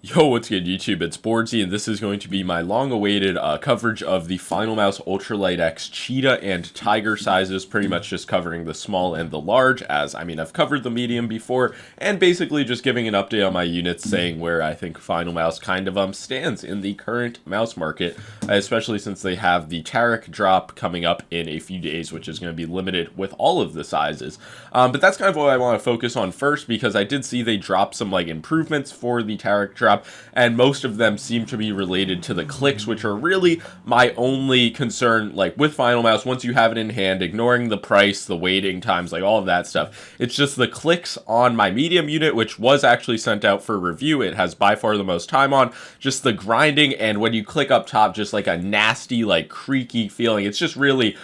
Yo, what's good YouTube? It's boardzy, and this is going to be my long-awaited coverage of the Finalmouse ULX X Cheetah and Tiger sizes, pretty much just covering the small and the large, as, I've covered the medium before, and basically just giving an update on my units, saying where I think Finalmouse kind of stands in the current mouse market, especially since they have the tariff drop coming up in a few days, which is going to be limited with all of the sizes. But that's kind of what I want to focus on first, because I did see they dropped some improvements for the tariff drop, and most of them seem to be related to the clicks, which are really my only concern with Finalmouse. Once you have it in hand, ignoring the price, the waiting times, all of that stuff, it's just the clicks on my medium unit, which was actually sent out for review. It has by far the most time on, just the grinding, and when you click up top, just a nasty creaky feeling. It's just really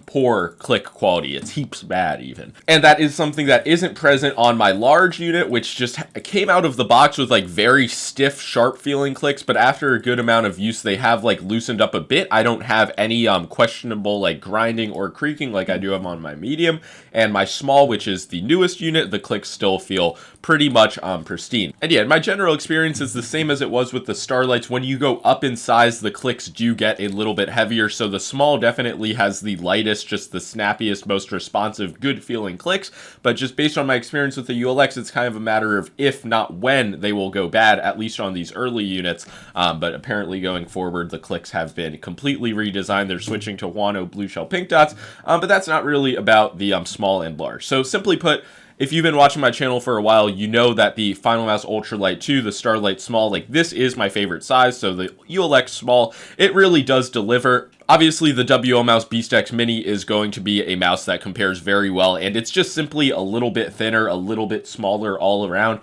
poor click quality. It's heaps bad even, and that is something that isn't present on my large unit, which just came out of the box with very stiff, sharp feeling clicks, but after a good amount of use, they have loosened up a bit. I don't have any questionable grinding or creaking like I do have on my medium, and my small, which is the newest unit, the clicks still feel pretty much pristine. And yeah, my general experience is the same as it was with the Starlights. When you go up in size, the clicks do get a little bit heavier, so the small definitely has the lightest, just the snappiest, most responsive, good feeling clicks, but just based on my experience with the ULX, it's kind of a matter of if, not when, they will go bad, at least on these early units. But apparently going forward, the clicks have been completely redesigned. They're switching to Wano blue shell pink dots, but that's not really about the small and large. So simply put, if you've been watching my channel for a while, you know that the Finalmouse Ultralight 2, the Starlight Small, this is my favorite size. So the ULX Small, it really does deliver. Obviously, the WO Mouse Beast X Mini is going to be a mouse that compares very well, and it's just simply a little bit thinner, a little bit smaller all around.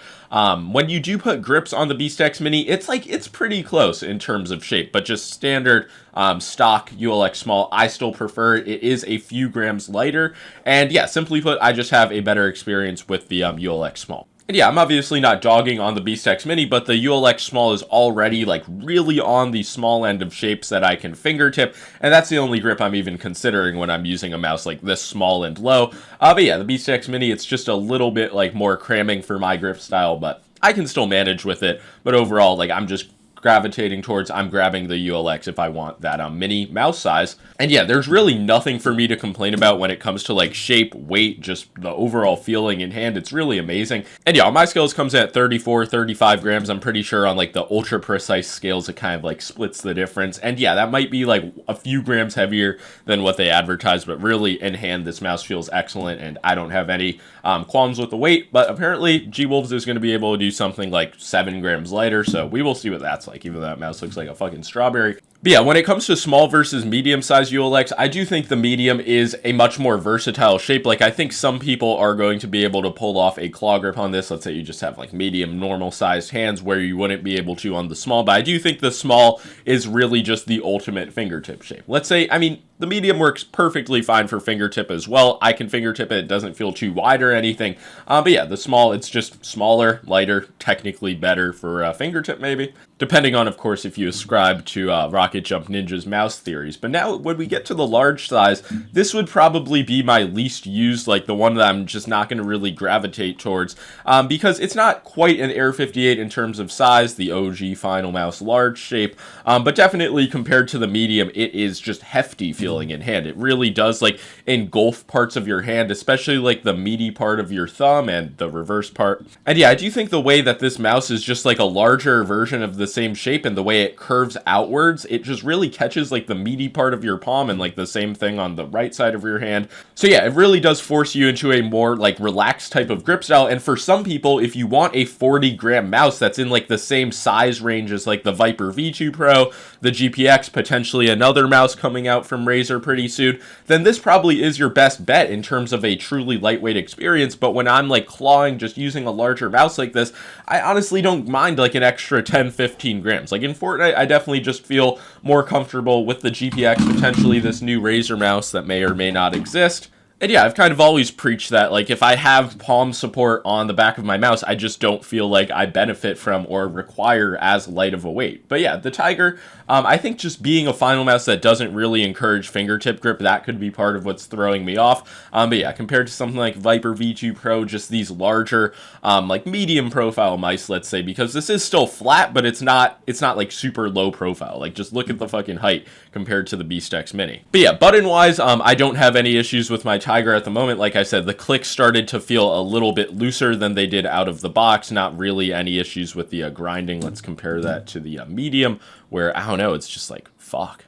When you do put grips on the Beast X Mini, it's pretty close in terms of shape, but just standard stock ULX Small, I still prefer it. It is a few grams lighter, and yeah, simply put, I just have a better experience with the ULX Small. And yeah, I'm obviously not dogging on the Beast X Mini, but the ULX Small is already really on the small end of shapes that I can fingertip, and that's the only grip I'm even considering when I'm using a mouse like this small and low. But yeah, the Beast X Mini, it's just a little bit more cramming for my grip style, but I can still manage with it. But overall, I'm just gravitating towards I'm grabbing the ULX if I want that mini mouse size. And yeah, there's really nothing for me to complain about when it comes to shape, weight, just the overall feeling in hand. It's really amazing. And yeah, on my scales comes in at 34, 35 grams. I'm pretty sure on the ultra precise scales, it kind of splits the difference. And yeah, that might be a few grams heavier than what they advertise, but really in hand, this mouse feels excellent, and I don't have any qualms with the weight. But apparently G-Wolves is going to be able to do something 7 grams lighter, so we will see what that's even though that mouse looks like a fucking strawberry. But yeah, when it comes to small versus medium size ULX, I do think the medium is a much more versatile shape. I think some people are going to be able to pull off a claw grip on this. Let's say you just have medium normal sized hands where you wouldn't be able to on the small, but I do think the small is really just the ultimate fingertip shape. Let's say, the medium works perfectly fine for fingertip as well. I can fingertip it. It doesn't feel too wide or anything. But yeah, the small, it's just smaller, lighter, technically better for fingertip maybe. Depending on, of course, if you ascribe to Rocket Jump Ninja's mouse theories. But now, when we get to the large size, this would probably be my least used, the one that I'm just not going to really gravitate towards, because it's not quite an Air 58 in terms of size, the OG Finalmouse large shape, but definitely compared to the medium, it is just hefty feeling in hand. It really does, engulf parts of your hand, especially, the meaty part of your thumb and the reverse part. And yeah, I do think the way that this mouse is just, a larger version of the same shape, and the way it curves outwards, it just really catches the meaty part of your palm, and the same thing on the right side of your hand. So yeah, it really does force you into a more relaxed type of grip style. And for some people, if you want a 40-gram mouse that's in the same size range as the Viper V2 Pro, the GPX, potentially another mouse coming out from Razer pretty soon, then this probably is your best bet in terms of a truly lightweight experience. But when I'm clawing just using a larger mouse like this, I honestly don't mind an extra 10-15 grams. In Fortnite, I definitely just feel more comfortable with the GPX, potentially this new Razer mouse that may or may not exist. And yeah, I've kind of always preached that, like, if I have palm support on the back of my mouse, I just don't feel like I benefit from or require as light of a weight. But yeah, the Tiger, I think just being a final mouse that doesn't really encourage fingertip grip, that could be part of what's throwing me off. But yeah, compared to something like Viper V2 Pro, just these larger, like medium profile mice, let's say, because this is still flat, but it's not like super low profile. Like, just look at the fucking height compared to the Beast X Mini. But yeah, button wise, I don't have any issues with my Tiger at the moment. Like I said, the clicks started to feel a little bit looser than they did out of the box. Not really any issues with the grinding. Let's compare that to the medium, where, I don't know, it's just like, fuck.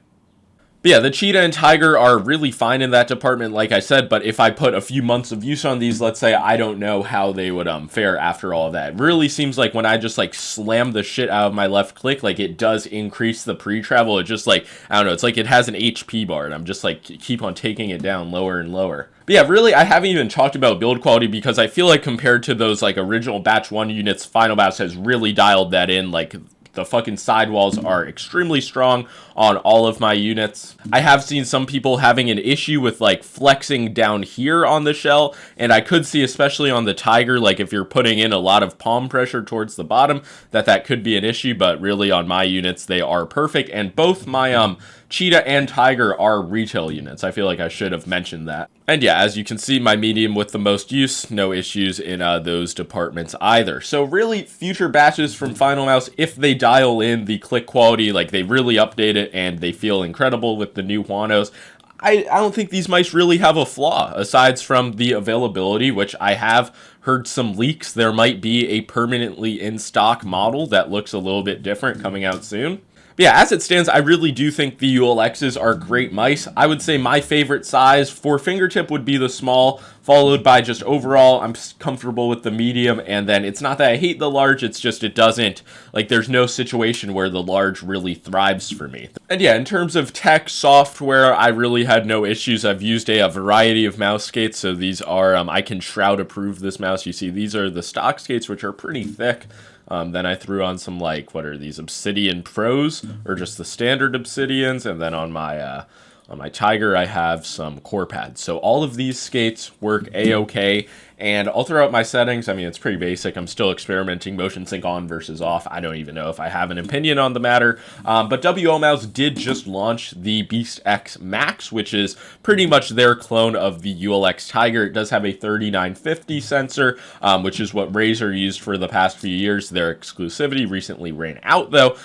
But yeah, the Cheetah and Tiger are really fine in that department, like I said, but if I put a few months of use on these, let's say, I don't know how they would fare after all of that. It really seems like when I just, like, slam the shit out of my left click, like, it does increase the pre-travel. It just, like, I don't know, it's like it has an HP bar, and I'm just, like, keep on taking it down lower and lower. But yeah, really, I haven't even talked about build quality because I feel like compared to those, like, original Batch 1 units, Finalmouse has really dialed that in, like, the fucking sidewalls are extremely strong on all of my units. I have seen some people having an issue with, like, flexing down here on the shell, and I could see, especially on the Tiger, like, if you're putting in a lot of palm pressure towards the bottom, that could be an issue, but really on my units, they are perfect, and both my, Cheetah and Tiger are retail units. I feel like I should have mentioned that. And yeah, as you can see, my medium with the most use, no issues in those departments either. So really, future batches from Finalmouse, if they dial in the click quality, like they really update it and they feel incredible with the new Huanos, I don't think these mice really have a flaw, aside from the availability, which I have heard some leaks. There might be a permanently in-stock model that looks a little bit different coming out soon. But yeah, as it stands, I really do think the ULXs are great mice. I would say my favorite size for fingertip would be the small, followed by just overall, I'm comfortable with the medium, and then it's not that I hate the large, it's just it doesn't, like, there's no situation where the large really thrives for me. And yeah, in terms of tech, software, I really had no issues. I've used a variety of mouse skates, so these are, I can Shroud approve this mouse. You see, these are the stock skates, which are pretty thick. Then I threw on some, like, what are these, Obsidian Pros, or just the standard Obsidians, and then on my Tiger, I have some core pads. So all of these skates work a-okay, and I'll throw out my settings. I mean, it's pretty basic. I'm still experimenting motion sync on versus off. I don't even know if I have an opinion on the matter. But WL Mouse did just launch the Beast X Max, which is pretty much their clone of the ULX Tiger. It does have a 3950 sensor, which is what Razer used for the past few years. Their exclusivity recently ran out, though.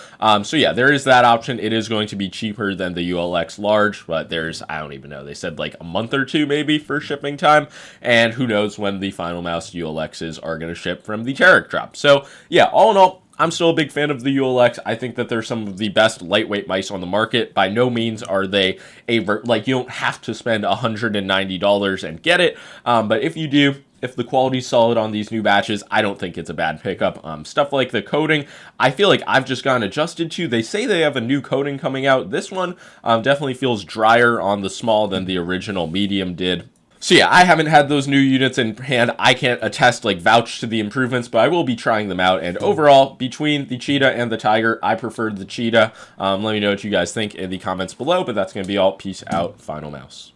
So yeah, there is that option. It is going to be cheaper than the ULX Large, but there's, I don't even know, they said like a month or two maybe for shipping time, and who knows when the Finalmouse ULXs are going to ship from the Tarek drop. So yeah, all in all, I'm still a big fan of the ULX. I think that they're some of the best lightweight mice on the market. By no means are they like, you don't have to spend $190 and get it, but if you do, if the quality's solid on these new batches, I don't think it's a bad pickup. Stuff like the coating, I feel like I've just gotten adjusted to. They say they have a new coating coming out. This one definitely feels drier on the small than the original medium did. So yeah, I haven't had those new units in hand. I can't attest, like, vouch to the improvements, but I will be trying them out. And overall, between the Cheetah and the Tiger, I preferred the Cheetah. Let me know what you guys think in the comments below, but that's going to be all. Peace out, Finalmouse.